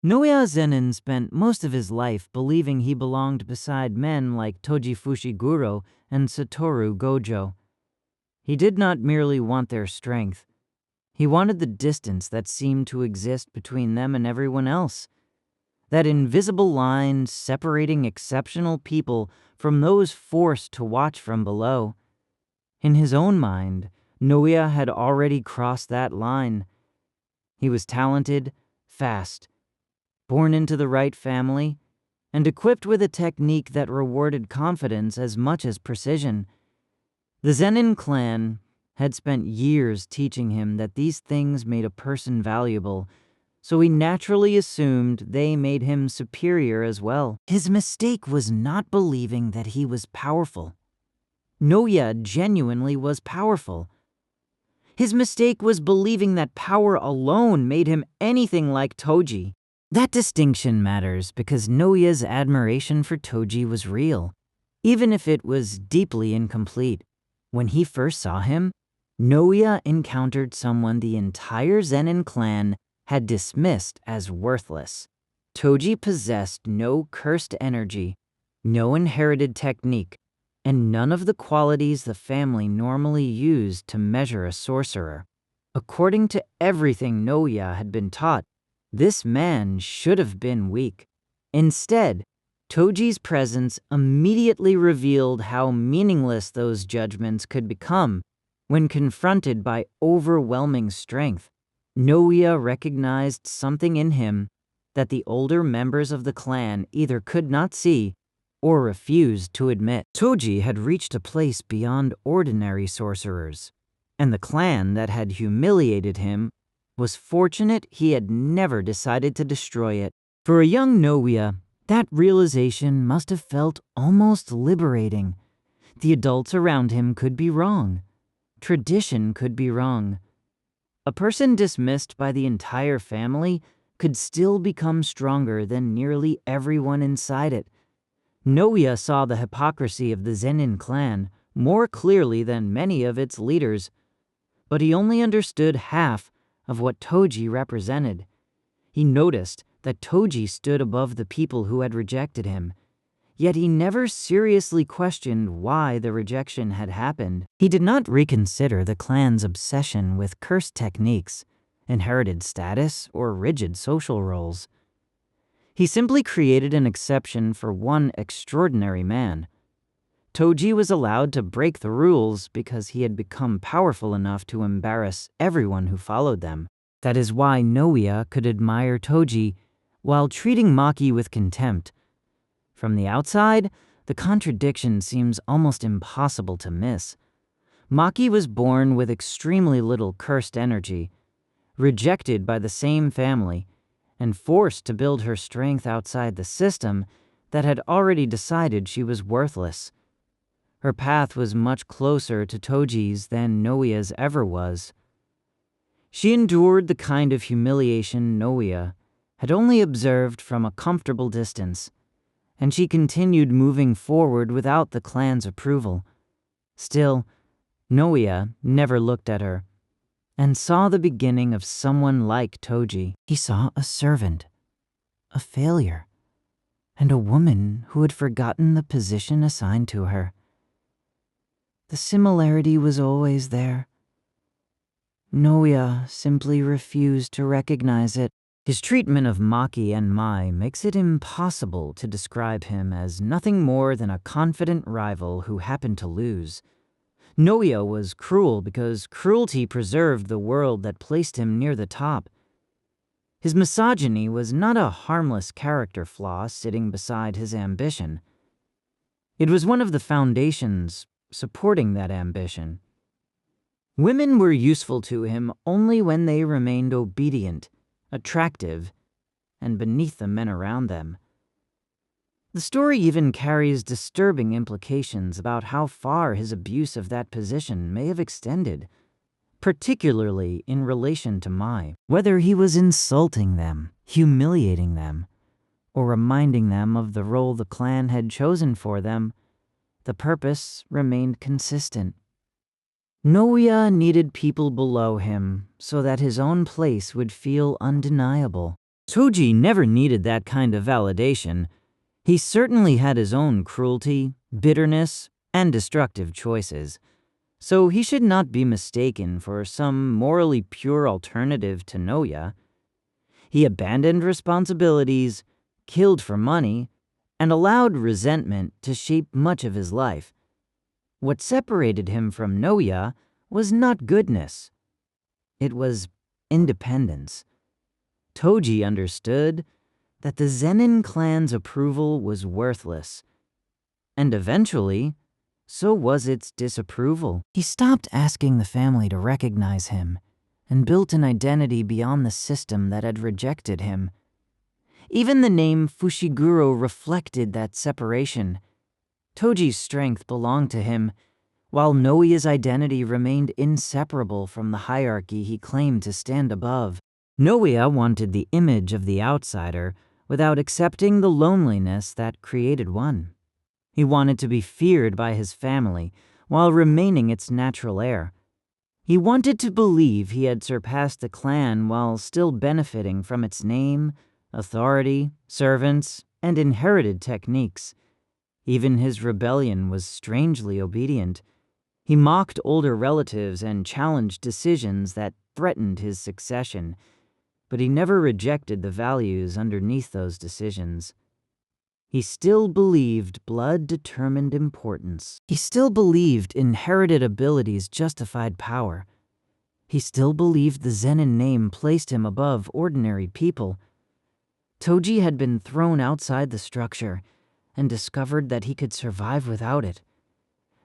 Naoya Zenin spent most of his life believing he belonged beside men like Toji Fushiguro and Satoru Gojo. He did not merely want their strength. He wanted the distance that seemed to exist between them and everyone else. That invisible line separating exceptional people from those forced to watch from below. In his own mind, Naoya had already crossed that line. He was talented, fast, born into the right family, and equipped with a technique that rewarded confidence as much as precision. The Zenin clan had spent years teaching him that these things made a person valuable, so he naturally assumed they made him superior as well. His mistake was not believing that he was powerful. Naoya genuinely was powerful. His mistake was believing that power alone made him anything like Toji. That distinction matters because Naoya's admiration for Toji was real, even if it was deeply incomplete. When he first saw him, Naoya encountered someone the entire Zenin clan had dismissed as worthless. Toji possessed no cursed energy, no inherited technique, and none of the qualities the family normally used to measure a sorcerer. According to everything Naoya had been taught, this man should have been weak. Instead, Toji's presence immediately revealed how meaningless those judgments could become when confronted by overwhelming strength. Naoya recognized something in him that the older members of the clan either could not see or refused to admit. Toji had reached a place beyond ordinary sorcerers, and the clan that had humiliated him was fortunate he had never decided to destroy it. For a young Naoya, that realization must have felt almost liberating. The adults around him could be wrong. Tradition could be wrong. A person dismissed by the entire family could still become stronger than nearly everyone inside it. Naoya saw the hypocrisy of the Zenin clan more clearly than many of its leaders, but he only understood half of what Toji represented. He noticed that Toji stood above the people who had rejected him, yet he never seriously questioned why the rejection had happened. He did not reconsider the clan's obsession with cursed techniques, inherited status, or rigid social roles. He simply created an exception for one extraordinary man. Toji was allowed to break the rules because he had become powerful enough to embarrass everyone who followed them. That is why Naoya could admire Toji while treating Maki with contempt. From the outside, the contradiction seems almost impossible to miss. Maki was born with extremely little cursed energy, rejected by the same family, and forced to build her strength outside the system that had already decided she was worthless. Her path was much closer to Toji's than Naoya's ever was. She endured the kind of humiliation Naoya had only observed from a comfortable distance, and she continued moving forward without the clan's approval. Still, Naoya never looked at her, and saw the beginning of someone like Toji. He saw a servant, a failure, and a woman who had forgotten the position assigned to her. The similarity was always there. Naoya simply refused to recognize it. His treatment of Maki and Mai makes it impossible to describe him as nothing more than a confident rival who happened to lose. Naoya was cruel because cruelty preserved the world that placed him near the top. His misogyny was not a harmless character flaw sitting beside his ambition. It was one of the foundations supporting that ambition. Women were useful to him only when they remained obedient, attractive, and beneath the men around them. The story even carries disturbing implications about how far his abuse of that position may have extended, particularly in relation to Mai. Whether he was insulting them, humiliating them, or reminding them of the role the clan had chosen for them, the purpose remained consistent. Naoya needed people below him so that his own place would feel undeniable. Toji never needed that kind of validation. He certainly had his own cruelty, bitterness, and destructive choices, so he should not be mistaken for some morally pure alternative to Naoya. He abandoned responsibilities, killed for money, and allowed resentment to shape much of his life. What separated him from Naoya was not goodness. It was independence. Toji understood that the Zenin clan's approval was worthless, and eventually, so was its disapproval. He stopped asking the family to recognize him and built an identity beyond the system that had rejected him. Even the name Fushiguro reflected that separation. Toji's strength belonged to him, while Naoya's identity remained inseparable from the hierarchy he claimed to stand above. Naoya wanted the image of the outsider without accepting the loneliness that created one. He wanted to be feared by his family while remaining its natural heir. He wanted to believe he had surpassed the clan while still benefiting from its name, authority, servants, and inherited techniques. Even his rebellion was strangely obedient. He mocked older relatives and challenged decisions that threatened his succession, but he never rejected the values underneath those decisions. He still believed blood determined importance. He still believed inherited abilities justified power. He still believed the Zenin name placed him above ordinary people. Toji had been thrown outside the structure and discovered that he could survive without it.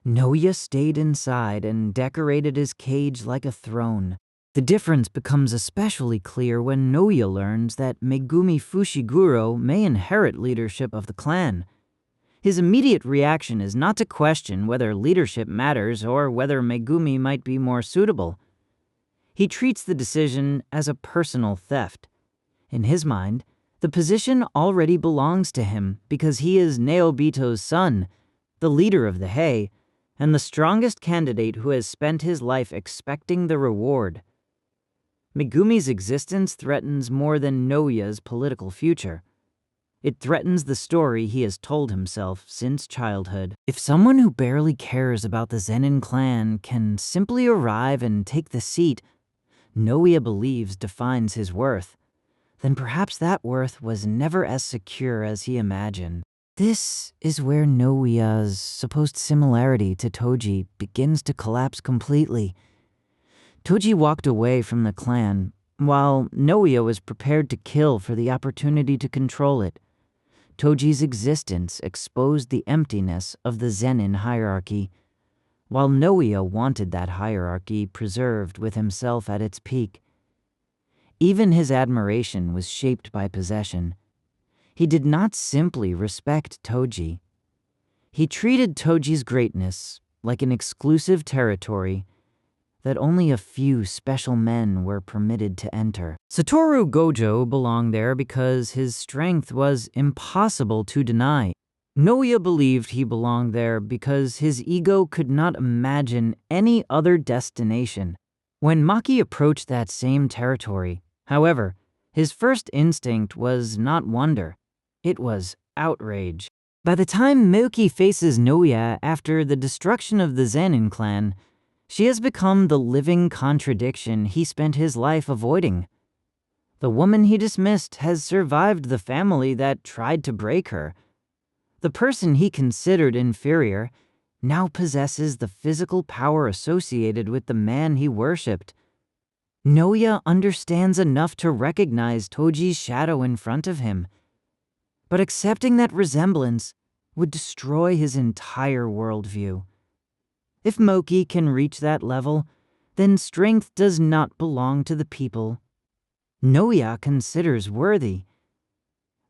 Naoya stayed inside and decorated his cage like a throne. The difference becomes especially clear when Naoya learns that Megumi Fushiguro may inherit leadership of the clan. His immediate reaction is not to question whether leadership matters or whether Megumi might be more suitable. He treats the decision as a personal theft. In his mind, the position already belongs to him because he is Naobito's son, the leader of the Hei, and the strongest candidate who has spent his life expecting the reward. Megumi's existence threatens more than Naoya's political future. It threatens the story he has told himself since childhood. If someone who barely cares about the Zenin clan can simply arrive and take the seat Naoya believes defines his worth, then perhaps that worth was never as secure as he imagined. This is where Naoya's supposed similarity to Toji begins to collapse completely. Toji walked away from the clan, while Naoya was prepared to kill for the opportunity to control it. Toji's existence exposed the emptiness of the Zenin hierarchy, while Naoya wanted that hierarchy preserved with himself at its peak. Even his admiration was shaped by possession. He did not simply respect Toji. He treated Toji's greatness like an exclusive territory that only a few special men were permitted to enter. Satoru Gojo belonged there because his strength was impossible to deny. Naoya believed he belonged there because his ego could not imagine any other destination. When Maki approached that same territory, however, his first instinct was not wonder. It was outrage. By the time Maki faces Naoya after the destruction of the Zenin clan, she has become the living contradiction he spent his life avoiding. The woman he dismissed has survived the family that tried to break her. The person he considered inferior now possesses the physical power associated with the man he worshipped. Naoya understands enough to recognize Toji's shadow in front of him, but accepting that resemblance would destroy his entire worldview. If Maki can reach that level, then strength does not belong to the people Naoya considers worthy.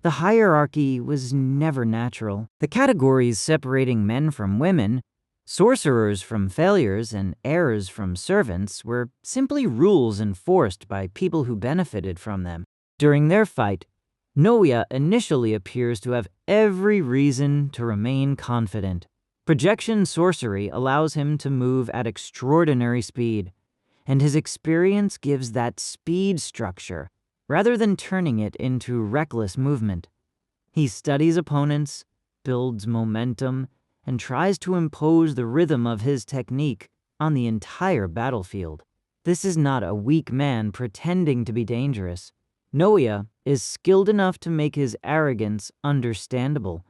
The hierarchy was never natural. The categories separating men from women, sorcerers from failures, and heirs from servants were simply rules enforced by people who benefited from them. During their fight, Naoya initially appears to have every reason to remain confident. Projection sorcery allows him to move at extraordinary speed, and his experience gives that speed structure rather than turning it into reckless movement. He studies opponents, builds momentum, and tries to impose the rhythm of his technique on the entire battlefield. This is not a weak man pretending to be dangerous. Naoya is skilled enough to make his arrogance understandable,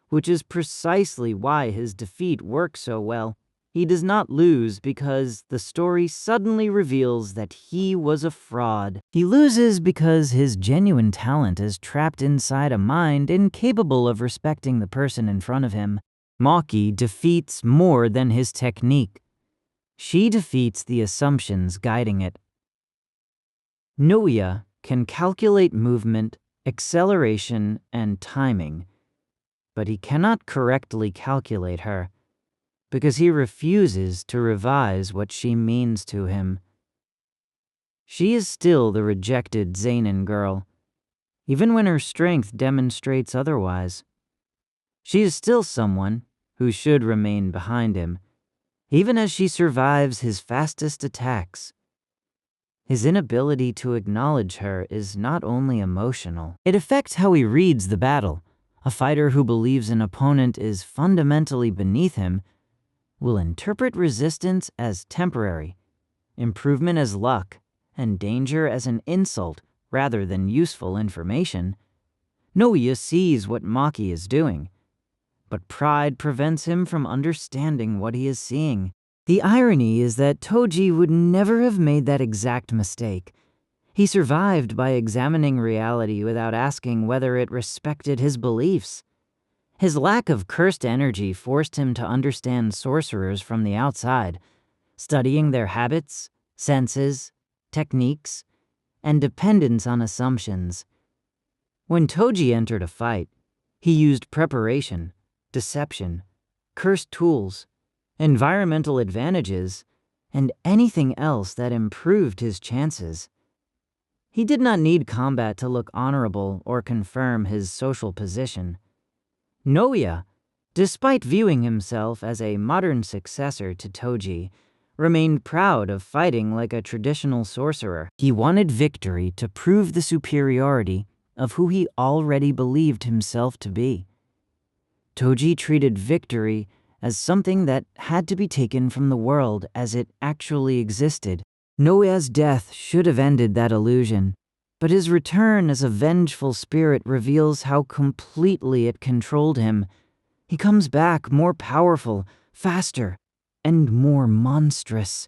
which is precisely why his defeat works so well. He does not lose because the story suddenly reveals that he was a fraud. He loses because his genuine talent is trapped inside a mind incapable of respecting the person in front of him. Maki defeats more than his technique. She defeats the assumptions guiding it. Naoya can calculate movement, acceleration, and timing, but he cannot correctly calculate her, because he refuses to revise what she means to him. She is still the rejected Zenin girl, even when her strength demonstrates otherwise. She is still someone who should remain behind him, even as she survives his fastest attacks. His inability to acknowledge her is not only emotional, it affects how he reads the battle. A fighter who believes an opponent is fundamentally beneath him will interpret resistance as temporary, improvement as luck, and danger as an insult rather than useful information. Naoya sees what Maki is doing, but pride prevents him from understanding what he is seeing. The irony is that Toji would never have made that exact mistake. He survived by examining reality without asking whether it respected his beliefs. His lack of cursed energy forced him to understand sorcerers from the outside, studying their habits, senses, techniques, and dependence on assumptions. When Toji entered a fight, he used preparation, deception, cursed tools, environmental advantages, and anything else that improved his chances. He did not need combat to look honorable or confirm his social position. Naoya, despite viewing himself as a modern successor to Toji, remained proud of fighting like a traditional sorcerer. He wanted victory to prove the superiority of who he already believed himself to be. Toji treated victory as something that had to be taken from the world as it actually existed. Naoya's death should have ended that illusion, but his return as a vengeful spirit reveals how completely it controlled him. He comes back more powerful, faster, and more monstrous,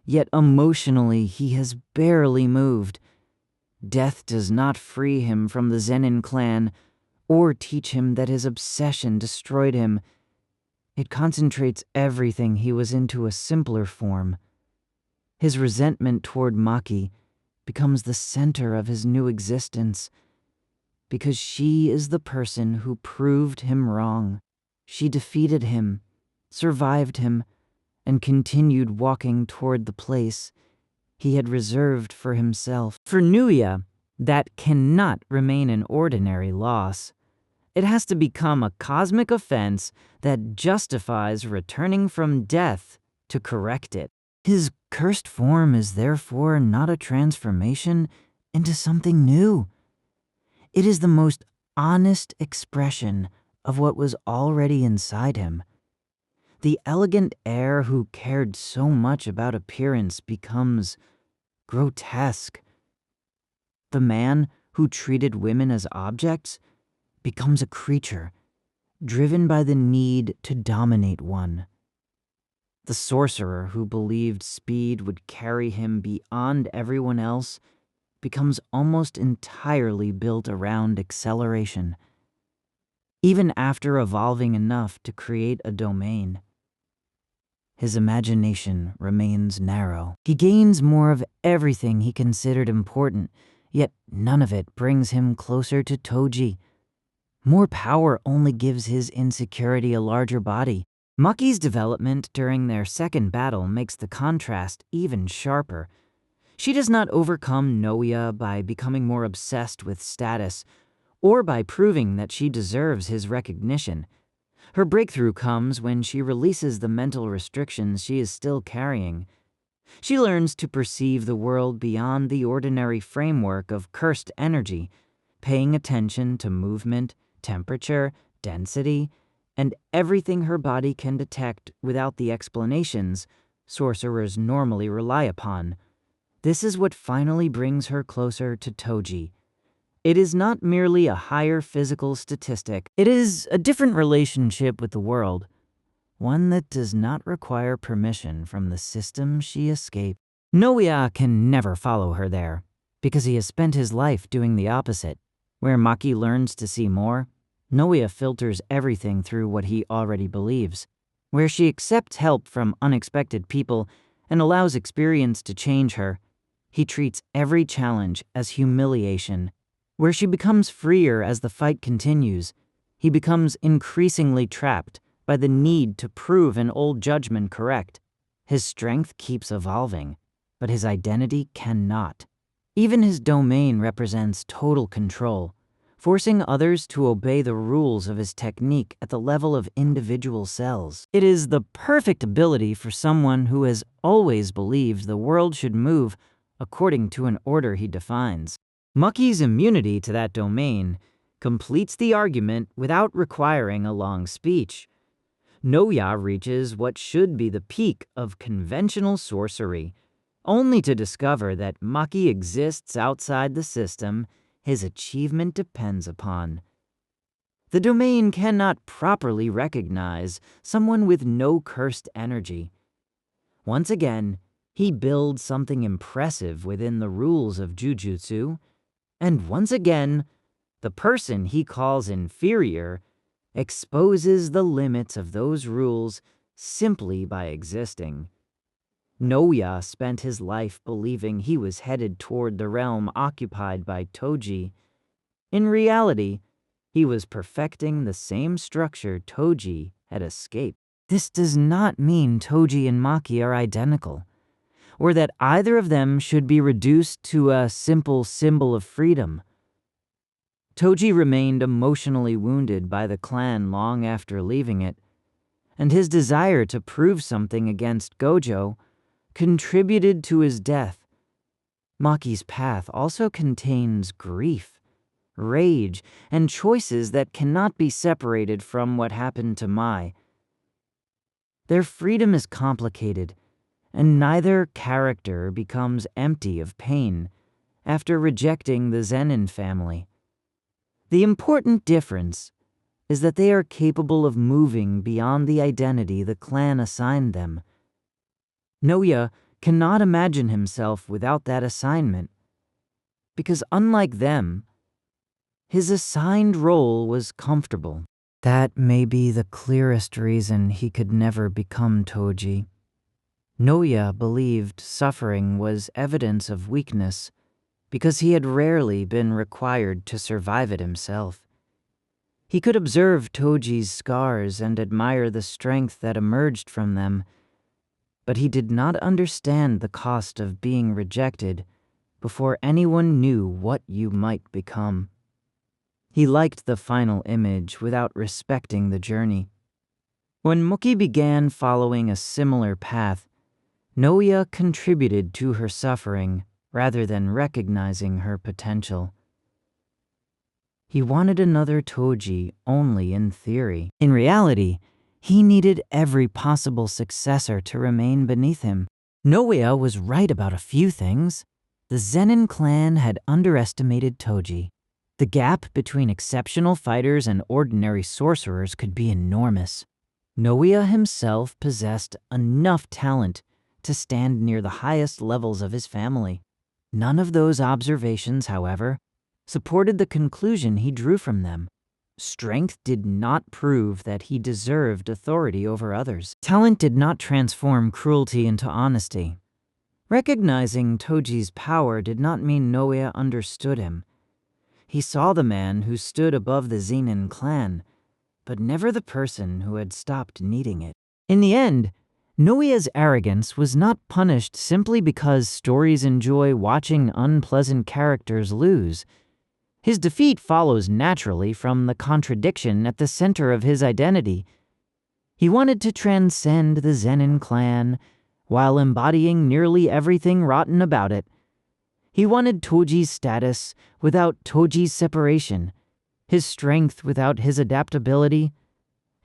yet emotionally he has barely moved. Death does not free him from the Zenin clan or teach him that his obsession destroyed him. It concentrates everything he was into a simpler form. His resentment toward Maki becomes the center of his new existence, because she is the person who proved him wrong. She defeated him, survived him, and continued walking toward the place he had reserved for himself. For Naoya, that cannot remain an ordinary loss. It has to become a cosmic offense that justifies returning from death to correct it. His cursed form is therefore not a transformation into something new. It is the most honest expression of what was already inside him. The elegant heir who cared so much about appearance becomes grotesque. The man who treated women as objects becomes a creature, driven by the need to dominate one. The sorcerer who believed speed would carry him beyond everyone else becomes almost entirely built around acceleration, even after evolving enough to create a domain. His imagination remains narrow. He gains more of everything he considered important, yet none of it brings him closer to Toji. More power only gives his insecurity a larger body. Maki's development during their second battle makes the contrast even sharper. She does not overcome Naoya by becoming more obsessed with status, or by proving that she deserves his recognition. Her breakthrough comes when she releases the mental restrictions she is still carrying. She learns to perceive the world beyond the ordinary framework of cursed energy, paying attention to movement, temperature, density, and everything her body can detect without the explanations sorcerers normally rely upon. This is what finally brings her closer to Toji. It is not merely a higher physical statistic. It is a different relationship with the world, one that does not require permission from the system she escaped. Naoya can never follow her there, because he has spent his life doing the opposite. Where Maki learns to see more, Naoya filters everything through what he already believes. Where she accepts help from unexpected people and allows experience to change her, he treats every challenge as humiliation. Where she becomes freer as the fight continues, he becomes increasingly trapped by the need to prove an old judgment correct. His strength keeps evolving, but his identity cannot. Even his domain represents total control, forcing others to obey the rules of his technique at the level of individual cells. It is the perfect ability for someone who has always believed the world should move according to an order he defines. Maki's immunity to that domain completes the argument without requiring a long speech. Naoya reaches what should be the peak of conventional sorcery, only to discover that Maki exists outside the system his achievement depends upon. The domain cannot properly recognize someone with no cursed energy. Once again, he builds something impressive within the rules of Jujutsu, and once again, the person he calls inferior exposes the limits of those rules simply by existing. Naoya spent his life believing he was headed toward the realm occupied by Toji. In reality, he was perfecting the same structure Toji had escaped. This does not mean Toji and Maki are identical, or that either of them should be reduced to a simple symbol of freedom. Toji remained emotionally wounded by the clan long after leaving it, and his desire to prove something against Gojo contributed to his death. Maki's path also contains grief, rage, and choices that cannot be separated from what happened to Mai. Their freedom is complicated, and neither character becomes empty of pain after rejecting the Zenin family. The important difference is that they are capable of moving beyond the identity the clan assigned them. Naoya cannot imagine himself without that assignment, because unlike them, his assigned role was comfortable. That may be the clearest reason he could never become Toji. Naoya believed suffering was evidence of weakness because he had rarely been required to survive it himself. He could observe Toji's scars and admire the strength that emerged from them, but he did not understand the cost of being rejected before anyone knew what you might become. He liked the final image without respecting the journey. When Maki began following a similar path, Naoya contributed to her suffering rather than recognizing her potential. He wanted another Toji only in theory. In reality, he needed every possible successor to remain beneath him. Naoya was right about a few things. The Zenin clan had underestimated Toji. The gap between exceptional fighters and ordinary sorcerers could be enormous. Naoya himself possessed enough talent to stand near the highest levels of his family. None of those observations, however, supported the conclusion he drew from them. Strength did not prove that he deserved authority over others. Talent did not transform cruelty into honesty. Recognizing Toji's power did not mean Naoya understood him. He saw the man who stood above the Zenin clan, but never the person who had stopped needing it. In the end, Naoya's arrogance was not punished simply because stories enjoy watching unpleasant characters lose. His defeat follows naturally from the contradiction at the center of his identity. He wanted to transcend the Zenin clan, while embodying nearly everything rotten about it. He wanted Toji's status without Toji's separation, his strength without his adaptability,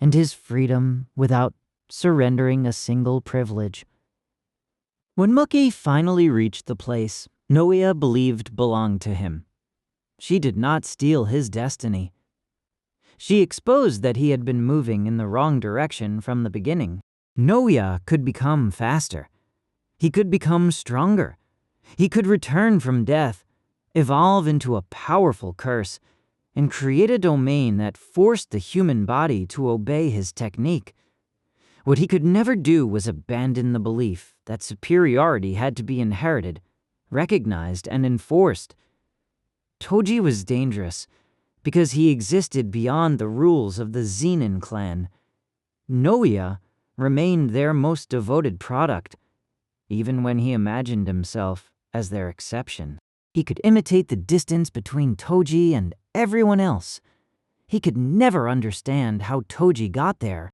and his freedom without surrendering a single privilege. When Maki finally reached the place Naoya believed belonged to him, she did not steal his destiny. She exposed that he had been moving in the wrong direction from the beginning. Naoya could become faster. He could become stronger. He could return from death, evolve into a powerful curse, and create a domain that forced the human body to obey his technique. What he could never do was abandon the belief that superiority had to be inherited, recognized, and enforced. Toji was dangerous because he existed beyond the rules of the Zenin clan. Naoya remained their most devoted product, even when he imagined himself as their exception. He could imitate the distance between Toji and everyone else. He could never understand how Toji got there,